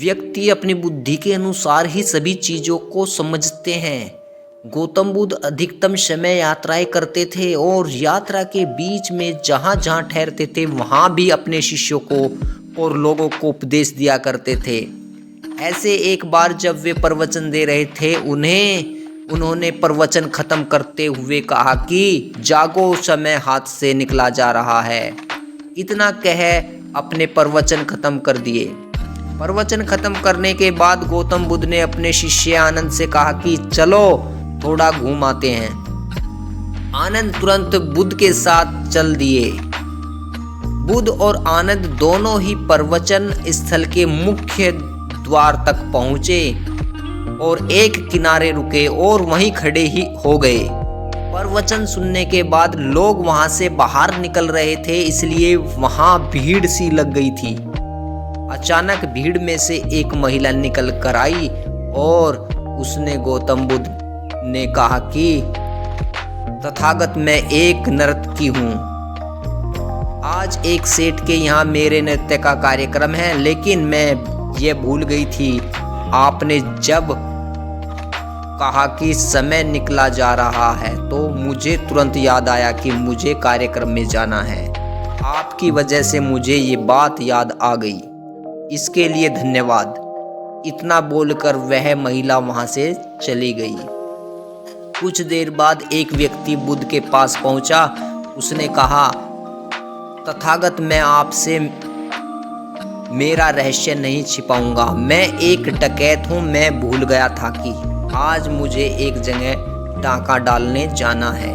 व्यक्ति अपनी बुद्धि के अनुसार ही सभी चीज़ों को समझते हैं। गौतम बुद्ध अधिकतम समय यात्राएं करते थे और यात्रा के बीच में जहाँ जहाँ ठहरते थे वहाँ भी अपने शिष्यों को और लोगों को उपदेश दिया करते थे। ऐसे एक बार जब वे प्रवचन दे रहे थे, उन्होंने प्रवचन खत्म करते हुए कहा कि जागो, समय हाथ से निकला जा रहा है। इतना कह अपने प्रवचन खत्म कर दिए। प्रवचन खत्म करने के बाद गौतम बुद्ध ने अपने शिष्य आनंद से कहा कि चलो थोड़ा घूम आते हैं। आनंद तुरंत बुद्ध के साथ चल दिए। बुद्ध और आनंद दोनों ही प्रवचन स्थल के मुख्य द्वार तक पहुंचे और एक किनारे रुके और वहीं खड़े ही हो गए। प्रवचन सुनने के बाद लोग वहां से बाहर निकल रहे थे, इसलिए वहां भीड़ सी लग गई थी। अचानक भीड़ में से एक महिला निकल कर आई और उसने गौतम बुद्ध ने कहा कि तथागत, मैं एक नर्तकी हूँ। आज एक सेठ के यहाँ मेरे नृत्य का कार्यक्रम है, लेकिन मैं ये भूल गई थी। आपने जब कहा कि समय निकला जा रहा है तो मुझे तुरंत याद आया कि मुझे कार्यक्रम में जाना है। आपकी वजह से मुझे ये बात याद आ गई, इसके लिए धन्यवाद। इतना बोलकर वह महिला वहां से चली गई। कुछ देर बाद एक व्यक्ति बुद्ध के पास पहुंचा। उसने कहा, तथागत, मैं आपसे मेरा रहस्य नहीं छिपाऊंगा। मैं एक डकैत हूँ। मैं भूल गया था कि आज मुझे एक जगह डाका डालने जाना है।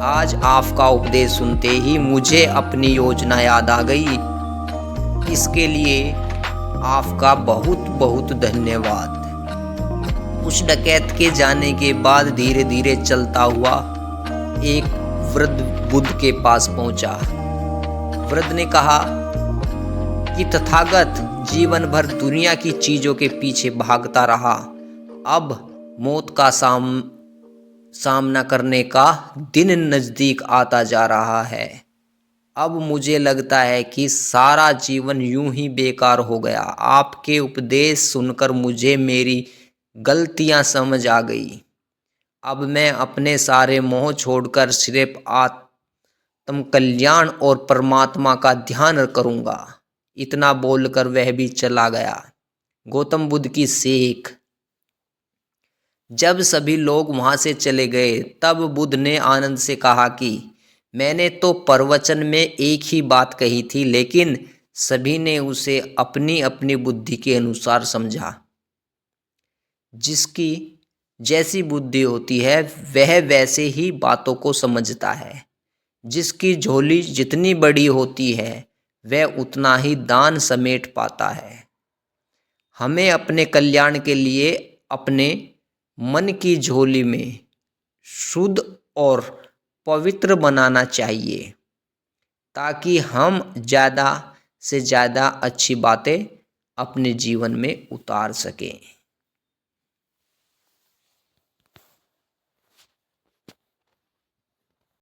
आज आपका उपदेश सुनते ही मुझे अपनी योजना याद आ गई। इसके लिए आपका बहुत बहुत धन्यवाद। उस डकैत के जाने के बाद धीरे धीरे चलता हुआ एक वृद्ध बुद्ध के पास पहुंचा। वृद्ध ने कहा कि तथागत, जीवन भर दुनिया की चीजों के पीछे भागता रहा। अब मौत का सामना करने का दिन नजदीक आता जा रहा है। अब मुझे लगता है कि सारा जीवन यूं ही बेकार हो गया। आपके उपदेश सुनकर मुझे मेरी गलतियां समझ आ गई। अब मैं अपने सारे मोह छोड़कर सिर्फ आत्म कल्याण और परमात्मा का ध्यान करूंगा। इतना बोलकर वह भी चला गया। गौतम बुद्ध की सीख। जब सभी लोग वहां से चले गए तब बुद्ध ने आनंद से कहा कि मैंने तो प्रवचन में एक ही बात कही थी, लेकिन सभी ने उसे अपनी अपनी बुद्धि के अनुसार समझा। जिसकी जैसी बुद्धि होती है वह वैसे ही बातों को समझता है। जिसकी झोली जितनी बड़ी होती है वह उतना ही दान समेट पाता है। हमें अपने कल्याण के लिए अपने मन की झोली में शुद्ध और पवित्र बनाना चाहिए, ताकि हम ज़्यादा से ज़्यादा अच्छी बातें अपने जीवन में उतार सकें।